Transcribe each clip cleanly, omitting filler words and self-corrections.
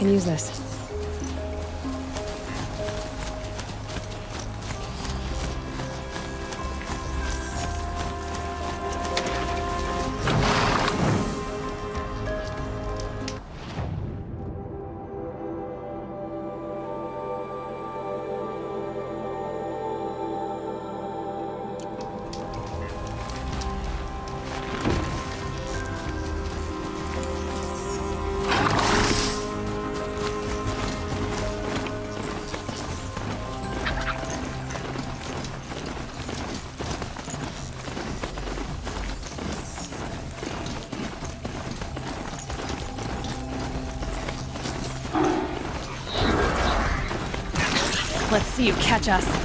can use this. Let's see you catch us.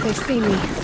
They see me.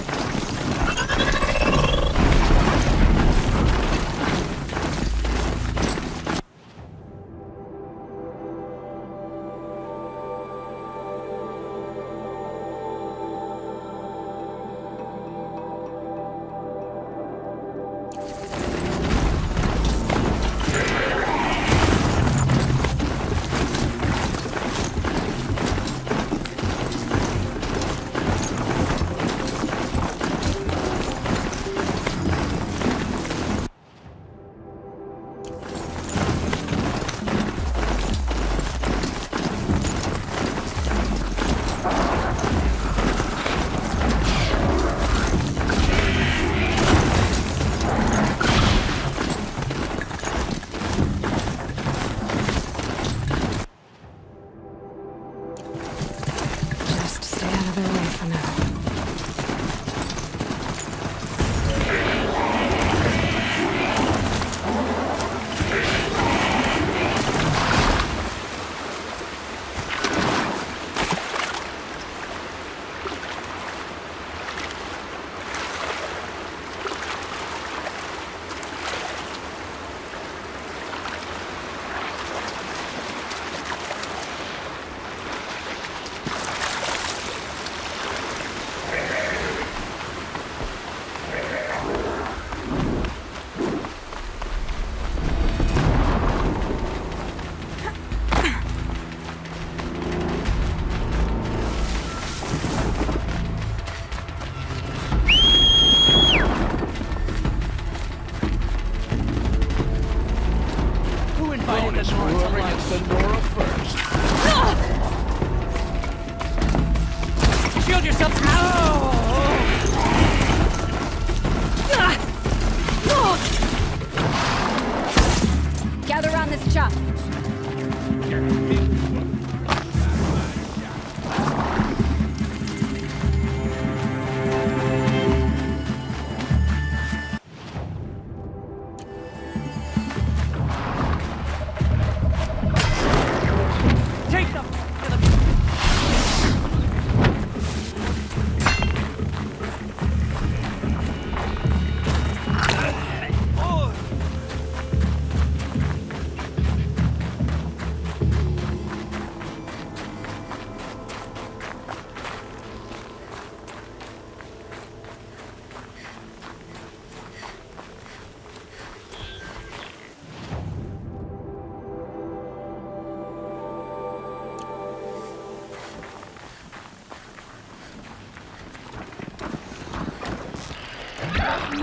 To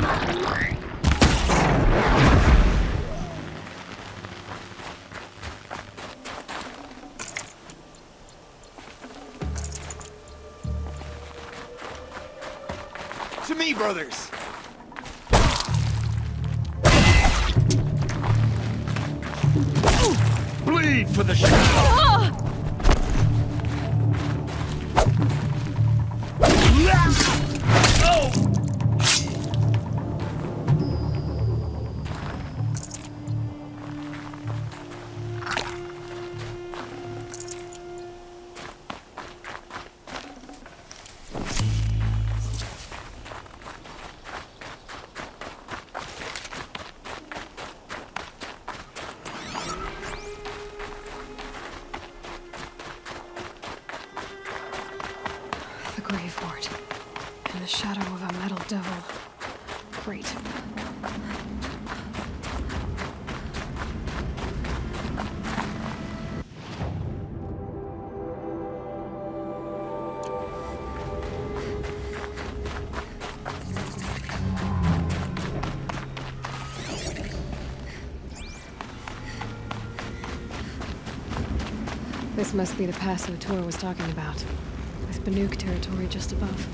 me, brothers! Bleed for the shadow! The grave wart. In the shadow of a metal devil. Great. This must be the pass Tor was talking about, with Banuk territory just above.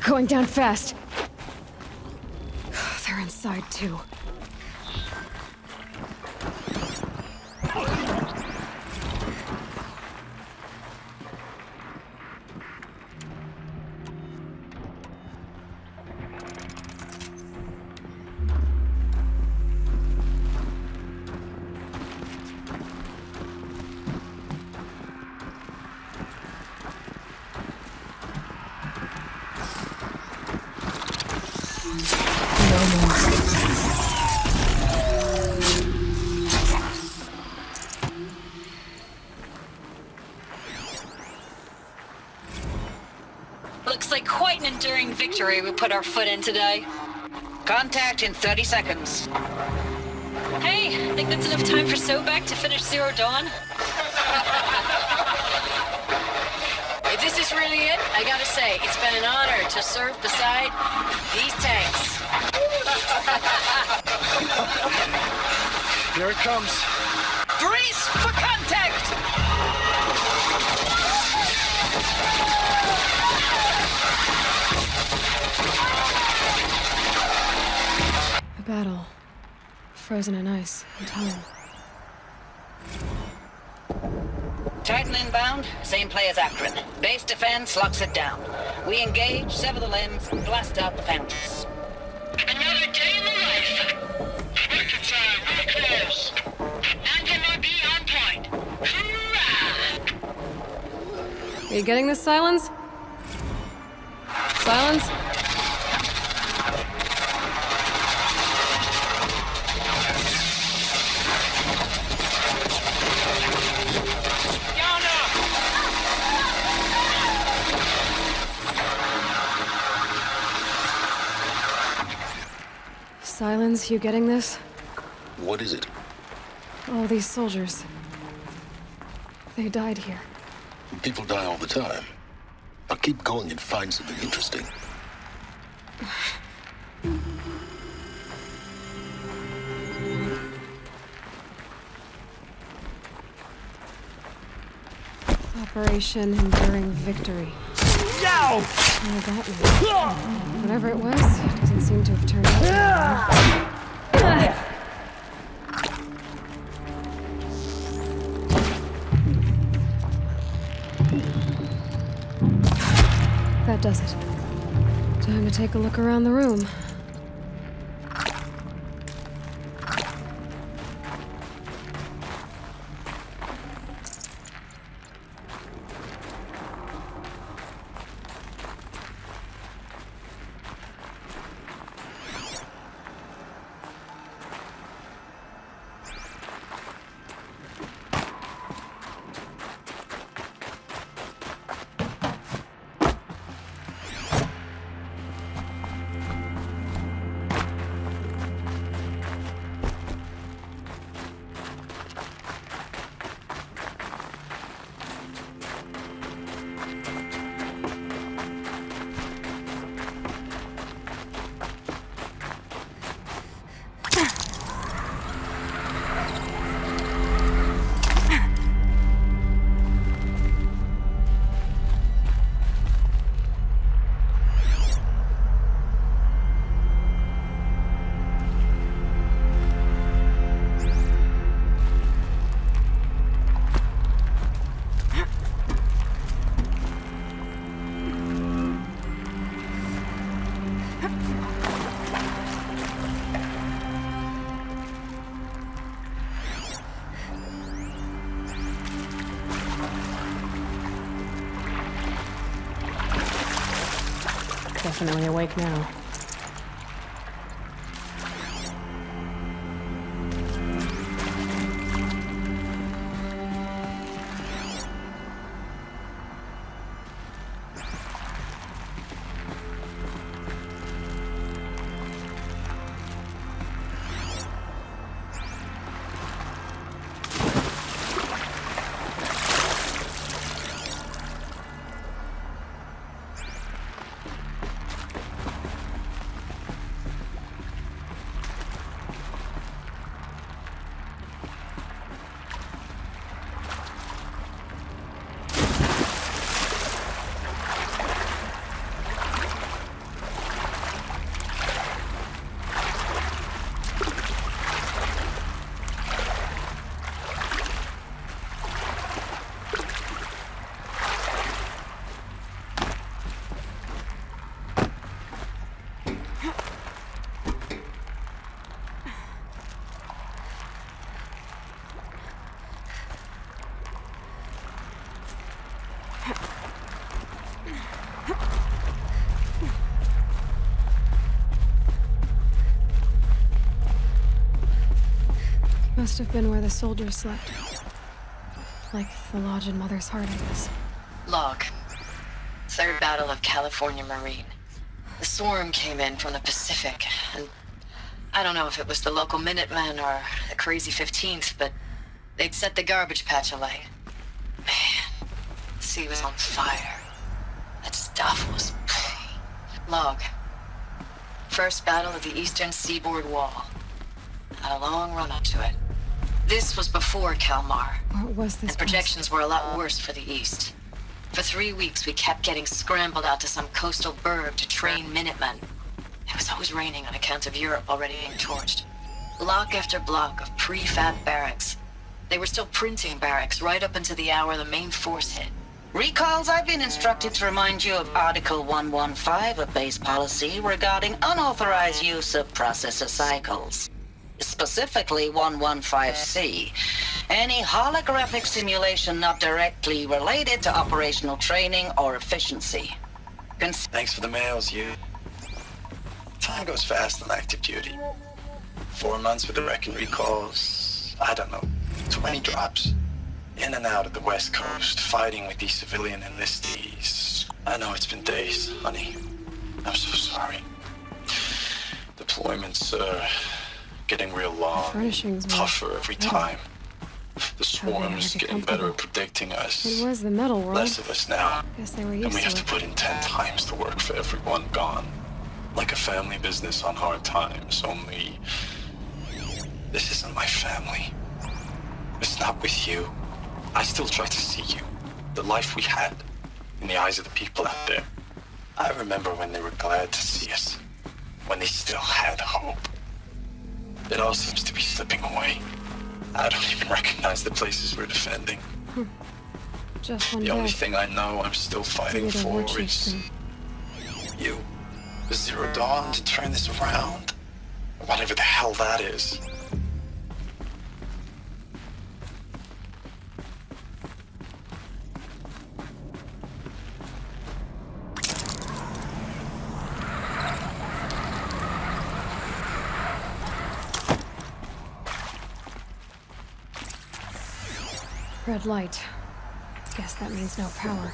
Going down fast. They're inside too. Looks like quite an enduring victory we put our foot in today. Contact in 30 seconds. Hey, I think that's enough time for Sobek to finish Zero Dawn. If this is really it, I gotta say, it's been an honor to serve beside these tanks. Here it comes. Brace for contact! The battle. Frozen in ice and time. Titan inbound, same play as Akron. Base defense locks it down. We engage, sever the limbs, and blast out the fountains. Another day in the life. Record time, really close. Non-MRB on point. Hoorah! Are you getting this, Silence? Silence? Silence, you getting this? What is it? All these soldiers. They died here. People die all the time. Now keep going and find something interesting. Operation Enduring Victory. Yow! What that means? Whatever it was, it doesn't seem to have turned out. That does it. Time to take a look around the room. definitely awake now. Must have been where the soldiers slept. Like the lodge in Mother's Heart, I guess. Log. Third Battle of California Marine. The swarm came in from the Pacific, and I don't know if it was the local Minutemen or the crazy 15th, but they'd set the garbage patch alight. Man, the sea was on fire. That stuff was... Log. First battle of the eastern seaboard wall. Had a long run up to it. This was before Kalmar. What was this And projections were a lot worse for the east. For 3 weeks, we kept getting scrambled out to some coastal burg to train Minutemen. It was always raining on account of Europe already being torched. Block after block of prefab barracks. They were still printing barracks right up until the hour the main force hit. Recalls, I've been instructed to remind you of Article 115 of base policy regarding unauthorized use of processor cycles. Specifically 115C. Any holographic simulation not directly related to operational training or efficiency. Thanks for the mails, you. Time goes fast on active duty. 4 months with the wrecking recalls, I don't know, 20 drops. In and out of the West Coast, fighting with these civilian enlistees. I know it's been days, honey. I'm so sorry. Deployments, getting real long, Furnishings were tougher every better. time. The How they swarm's were getting better at comfortable. predicting us. It was the metal world. Less of us now. Guess they were And used we have to to it. put in 10 times the work for everyone gone. Like a family business on hard times, only... This isn't my family. It's not with you. I still try to see you. The life we had. In the eyes of the people out there. I remember when they were glad to see us. When they still had hope. It all seems to be slipping away. I don't even recognize the places we're defending. Just one The only day. thing I know I'm still fighting Maybe the for war is chieftain. you. The Zero Dawn to turn this around. Whatever the hell that is. Red light. Guess that means no power.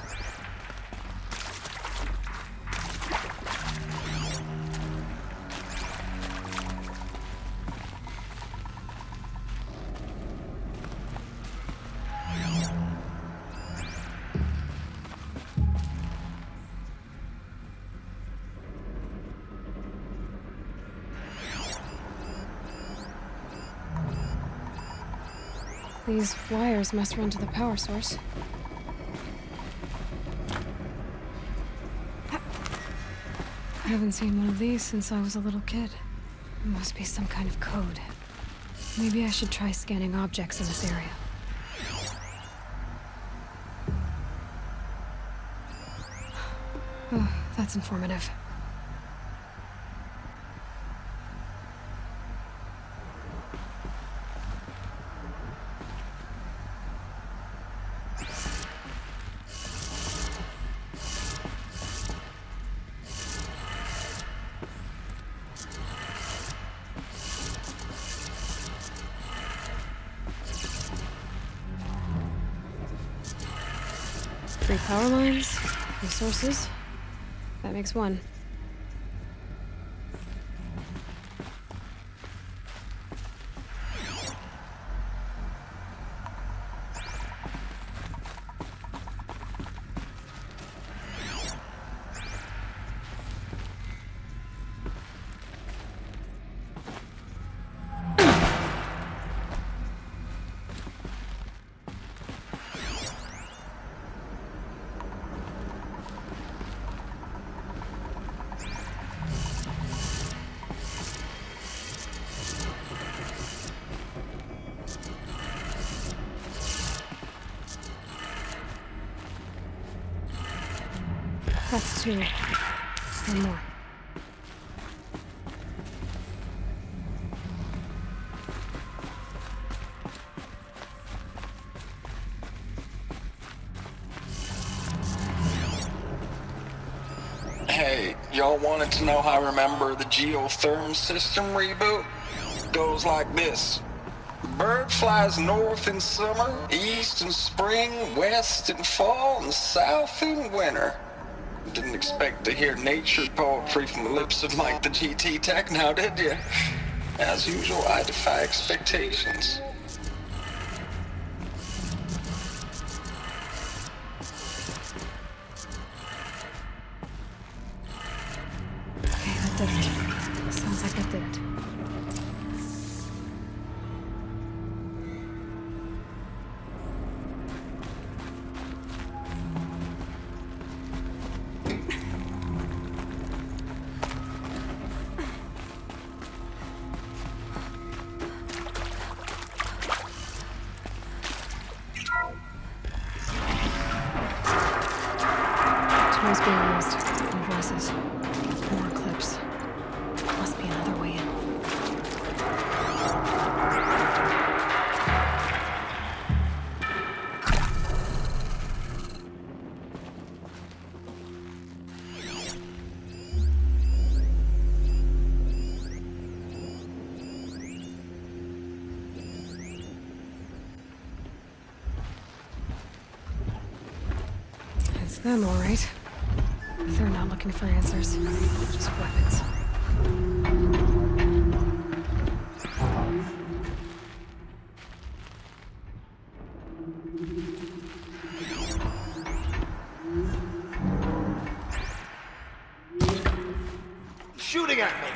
These wires must run to the power source. I haven't seen one of these since I was a little kid. It must be some kind of code. Maybe I should try scanning objects in this area. Oh, that's informative. power lines, resources. That makes one. That's two. One more. Hey, y'all wanted to know how I remember the geotherm system reboot? Goes like this. Bird flies north in summer, east in spring, west in fall, and south in winter. Didn't expect to hear nature poetry from the lips of Mike the GT Tech now, did you? As usual, I defy expectations. Okay, that did it. Sounds like that did it. Tools being used. More voices. More clips. Must be another way in. It's them, all right. They're not looking for answers, just weapons. Shooting at me!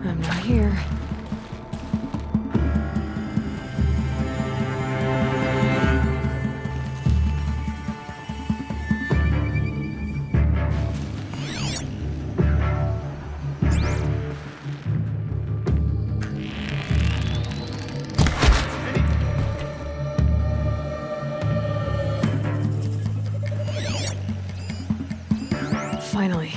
I'm not here. Finally.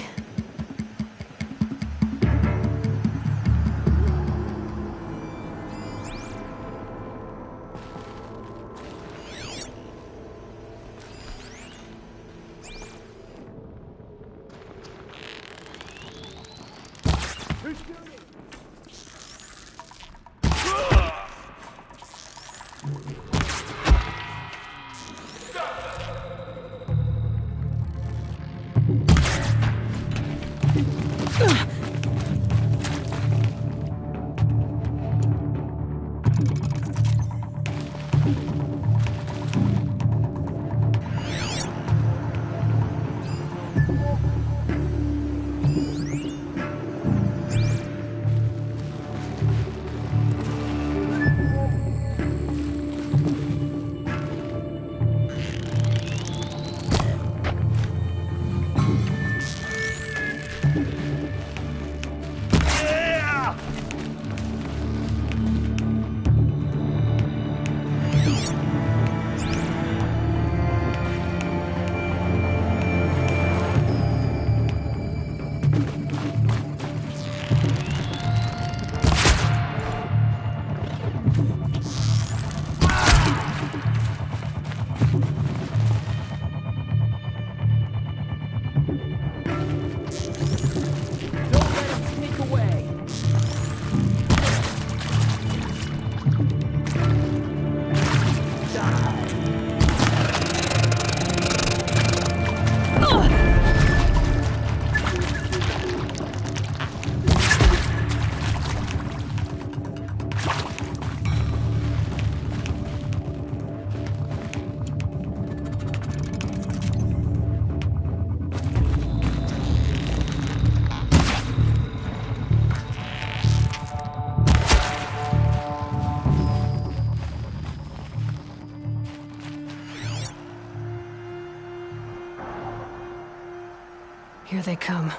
Here they come.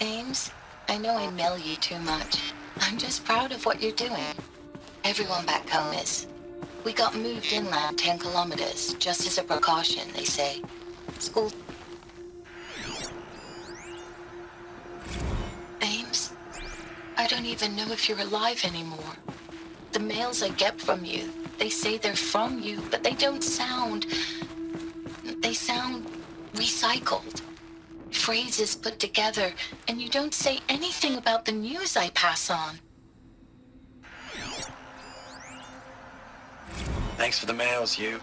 Ames, I know I mail you too much. I'm just proud of what you're doing. Everyone back home is. We got moved inland 10 kilometers, just as a precaution, they say. School... Ames, I don't even know if you're alive anymore. The mails I get from you, they say they're from you, but they don't sound... They sound recycled. Phrases put together, and you don't say anything about the news I pass on. Thanks for the mails, you.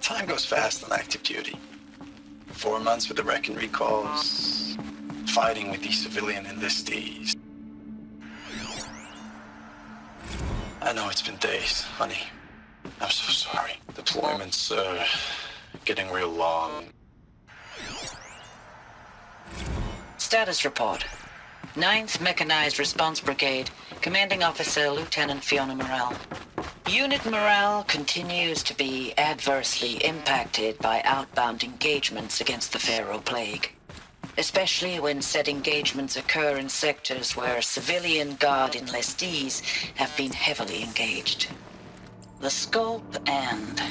Time goes fast on active duty. 4 months with the wreck and recalls, fighting with these civilian enlistees. I know it's been days, honey. I'm so sorry. Deployments are getting real long. Status report. 9th Mechanized Response Brigade, Commanding Officer Lieutenant Fiona Morrell. Unit morale continues to be adversely impacted by outbound engagements against the Pharaoh Plague, especially when said engagements occur in sectors where civilian Guard enlistees have been heavily engaged. The scope and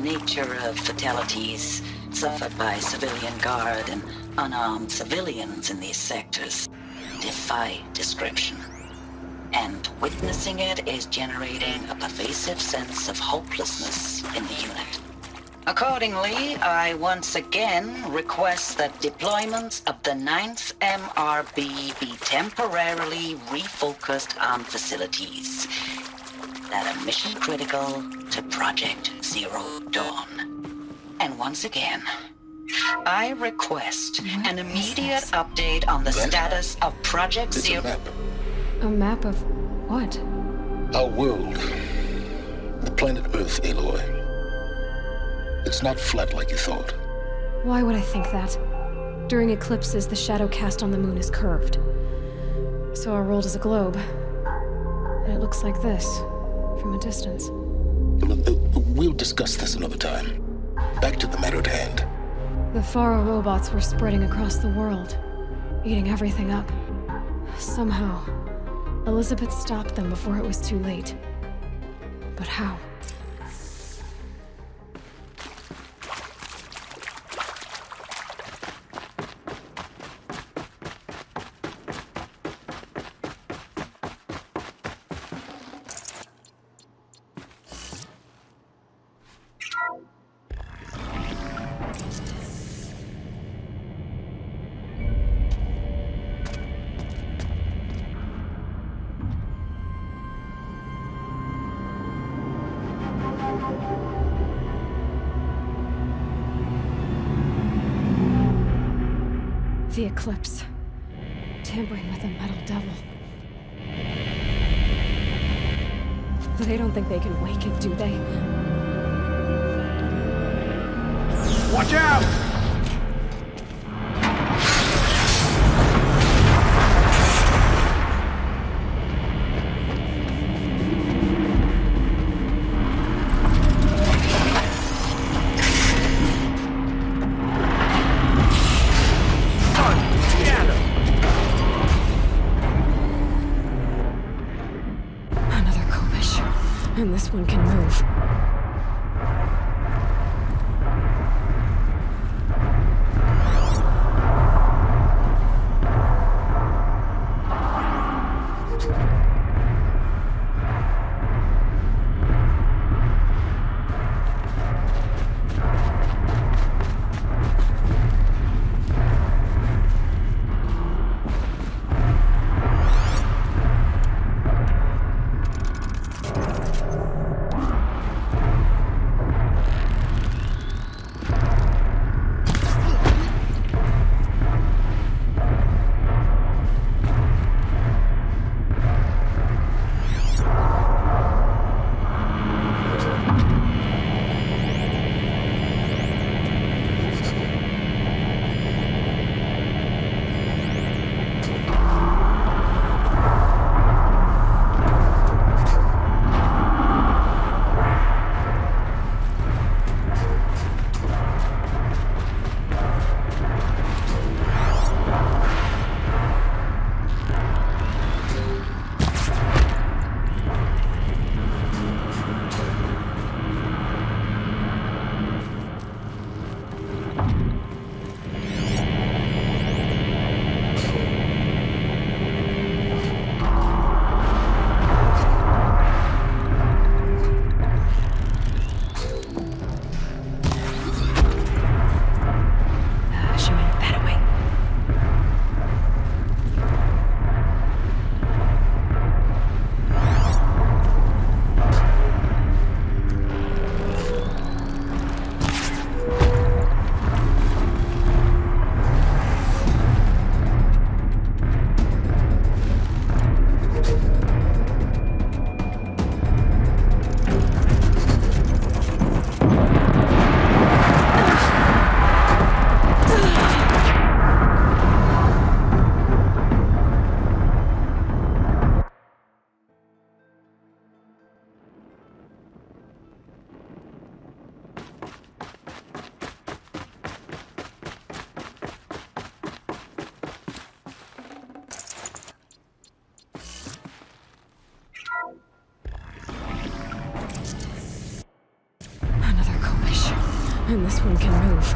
nature of fatalities suffered by civilian Guard and unarmed civilians in these sectors defy description. And witnessing it is generating a pervasive sense of hopelessness in the unit. Accordingly, I once again request that deployments of the 9th MRB be temporarily refocused on facilities that are mission critical to Project Zero Dawn. And once again, I request an immediate update on the status of Project It's Zero. a map. A map of what? Our world. The planet Earth, Aloy. It's not flat like you thought. Why would I think that? During eclipses, the shadow cast on the moon is curved. So our world is a globe. And it looks like this, from a distance. We'll discuss this another time. Back to the matter at hand. The Faro robots were spreading across the world, eating everything up. Somehow, Elizabeth stopped them before it was too late. But how? The eclipse. Tampering with a metal devil. They don't think they can wake it, do they? Watch out! Another Kobish. And this one can move. And this one can move.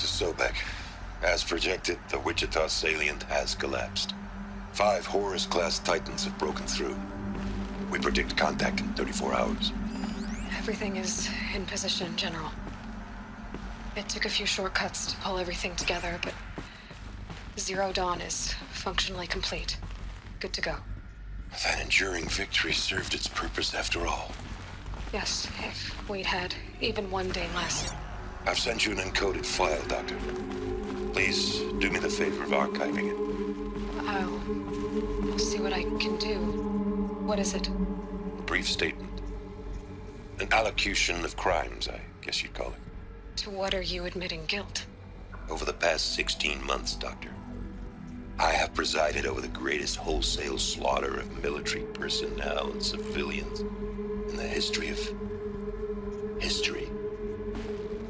Dr. Sobek, as projected, the Wichita salient has collapsed. 5 Horus-class Titans have broken through. We predict contact in 34 hours. Everything is in position, General. It took a few shortcuts to pull everything together, but Zero Dawn is functionally complete. Good to go. That enduring victory served its purpose after all. Yes, if we'd had even one day less. I've sent you an encoded file, Doctor. Please do me the favor of archiving it. I'll see what I can do. What is it? A brief statement. An allocution of crimes, I guess you'd call it. To what are you admitting guilt? Over the past 16 months, Doctor, I have presided over the greatest wholesale slaughter of military personnel and civilians in the history of history.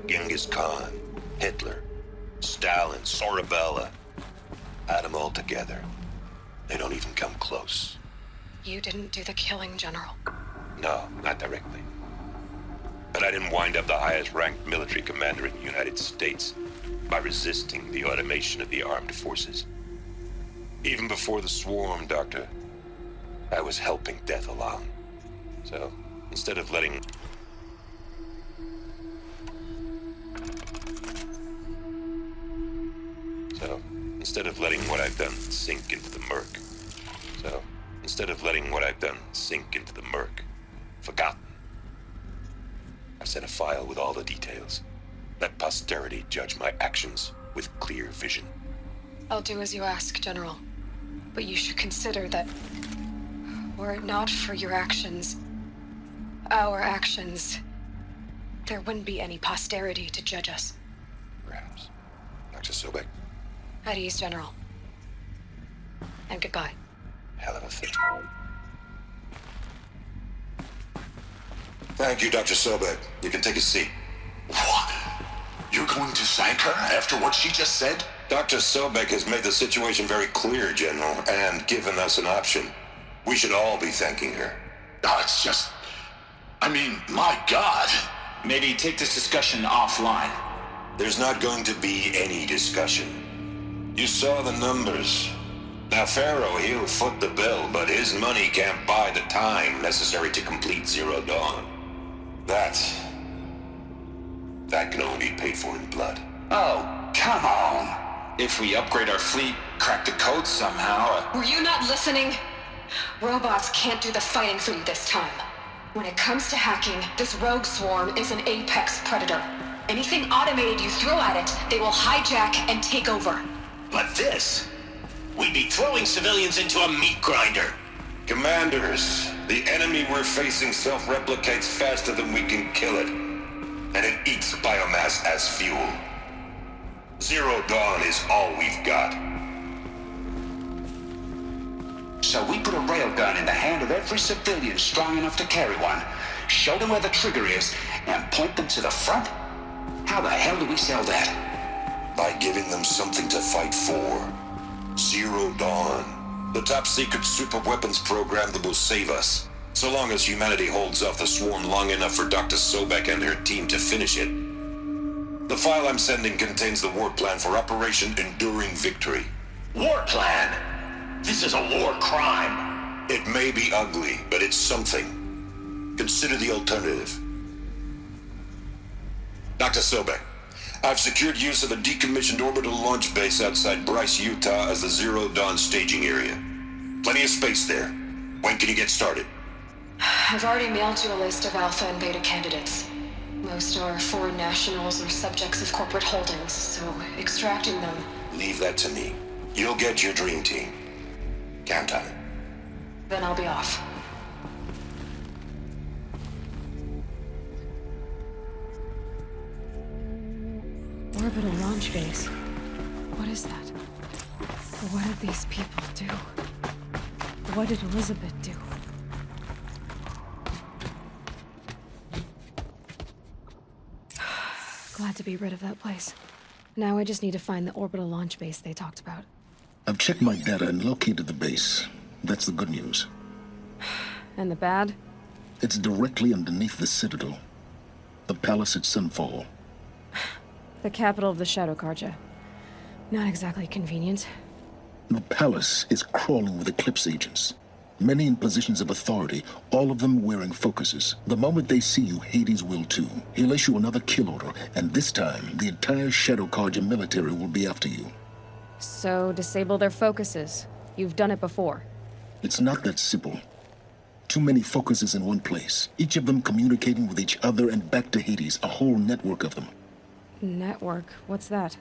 Genghis Khan, Hitler, Stalin, Sorabella. Add them all together. They don't even come close. You didn't do the killing, General. No, not directly. But I didn't wind up the highest-ranked military commander in the United States by resisting the automation of the armed forces. Even before the swarm, Doctor, I was helping death along. So, instead of letting what I've done sink into the murk, forgotten, I've set a file with all the details. Let posterity judge my actions with clear vision. I'll do as you ask, General. But you should consider that were it not for your actions, our actions, there wouldn't be any posterity to judge us. Perhaps. Dr. Sobek. At ease, General. And goodbye. Hell of a thing. Thank you, Dr. Sobek. You can take a seat. What? You're going to thank her after what she just said? Dr. Sobek has made the situation very clear, General, and given us an option. We should all be thanking her. Oh, it's just... I mean, my God. Maybe take this discussion offline. There's not going to be any discussion. You saw the numbers. Now, Pharaoh, he'll foot the bill, but his money can't buy the time necessary to complete Zero Dawn. That can only be paid for in blood. Oh, come on. If we upgrade our fleet, crack the code somehow... Were you not listening? Robots can't do the fighting for you this time. When it comes to hacking, this rogue swarm is an apex predator. Anything automated you throw at it, they will hijack and take over. But this... we'd be throwing civilians into a meat grinder. Commanders, the enemy we're facing self-replicates faster than we can kill it. And it eats biomass as fuel. Zero Dawn is all we've got. So we put a railgun in the hand of every civilian strong enough to carry one, show them where the trigger is, and point them to the front? How the hell do we sell that? By giving them something to fight for. Zero Dawn. The top-secret super-weapons program that will save us. So long as humanity holds off the swarm long enough for Dr. Sobek and her team to finish it. The file I'm sending contains the war plan for Operation Enduring Victory. War plan? This is a war crime. It may be ugly, but it's something. Consider the alternative. Dr. Sobek, I've secured use of a decommissioned orbital launch base outside Bryce, Utah as the Zero Dawn staging area. Plenty of space there. When can you get started? I've already mailed you a list of Alpha and Beta candidates. Most are foreign nationals or subjects of corporate holdings, so extracting them... Leave that to me. You'll get your dream team. Count on it. Then I'll be off. Orbital launch base. What is that? What did these people do? What did Elizabeth do? Glad to be rid of that place. Now I just need to find the orbital launch base they talked about. I've checked my data and located the base. That's the good news. And the bad? It's directly underneath the Citadel. The palace at Sunfall. The capital of the Shadow Carja. Not exactly convenient. The palace is crawling with Eclipse agents. Many in positions of authority, all of them wearing focuses. The moment they see you, Hades will too. He'll issue another kill order, and this time, the entire Shadow Carja military will be after you. So, disable their focuses. You've done it before. It's not that simple. Too many focuses in one place, each of them communicating with each other and back to Hades, a whole network of them. Network? What's that?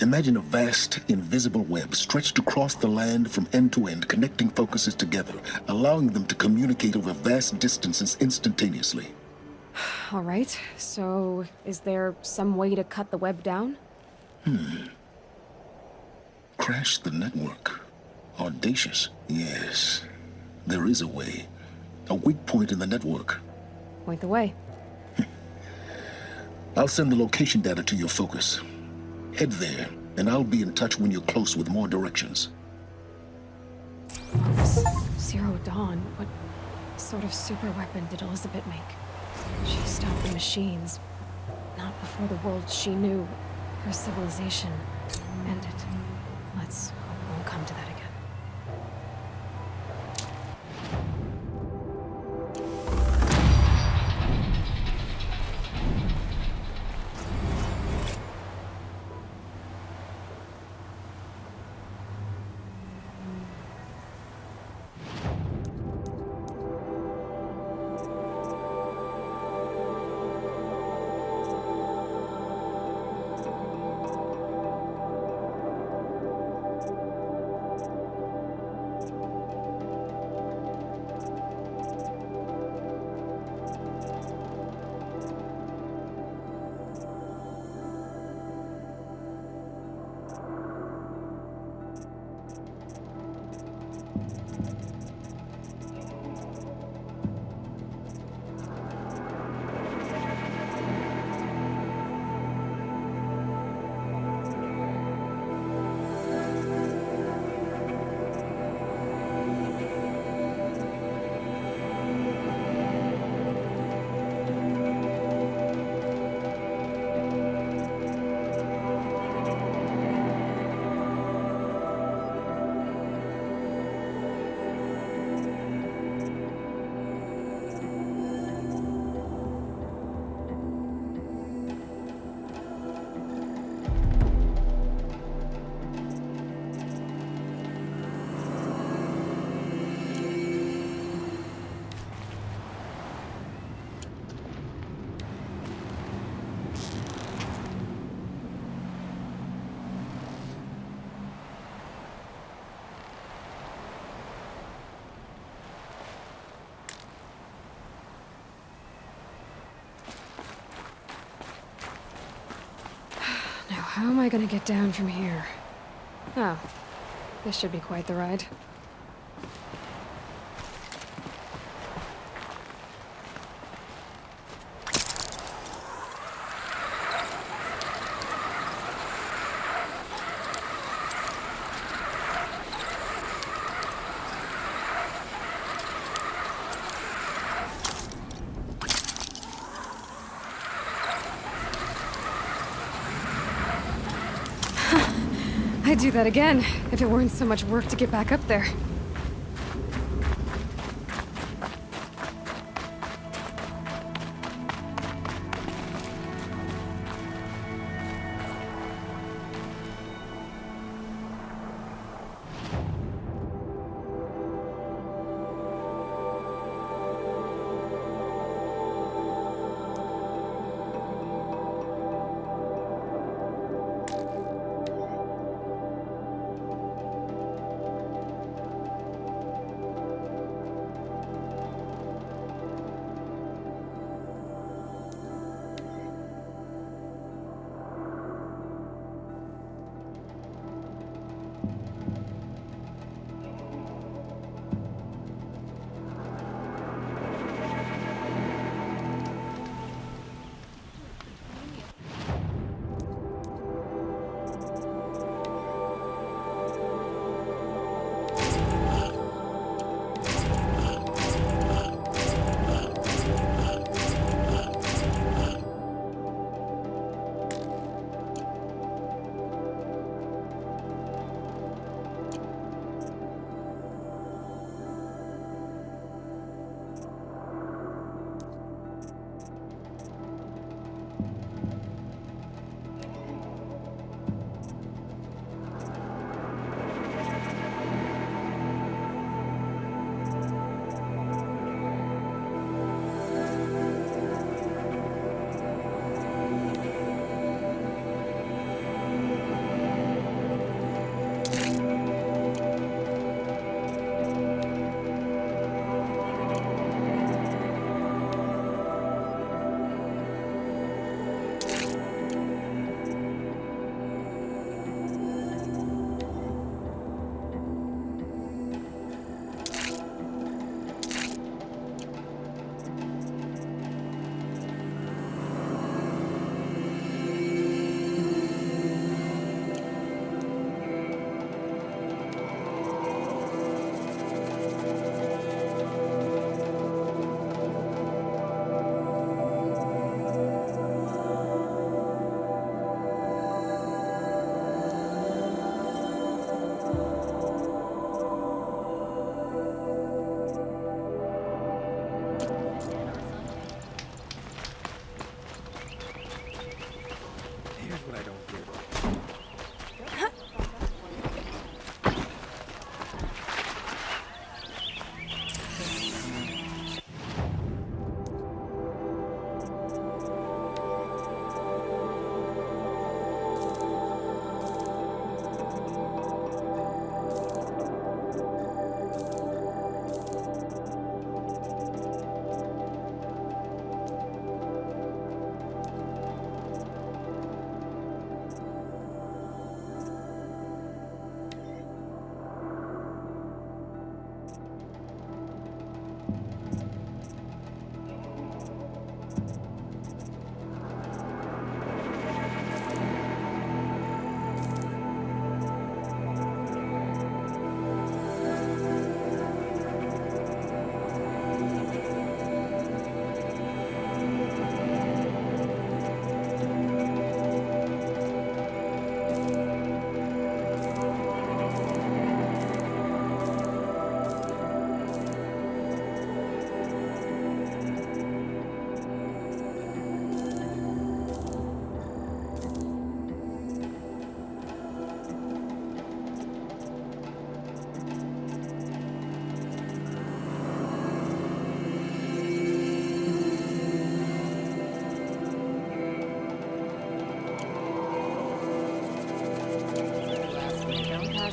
Imagine a vast, invisible web stretched across the land from end to end, connecting focuses together, allowing them to communicate over vast distances instantaneously. All right, so is there some way to cut the web down? Crash the network. Audacious. Yes, there is a way. A weak point in the network. Point the way. I'll send the location data to your focus. Head there, and I'll be in touch when you're close with more directions. Zero Dawn? What sort of super weapon did Elizabeth make? She stopped the machines. Not before the world she knew. Her civilization ended. Let's hope it won't come to that again. Now, how am I gonna get down from here? Oh, this should be quite the ride. I'd do that again, if it weren't so much work to get back up there.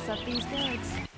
mess up these goods.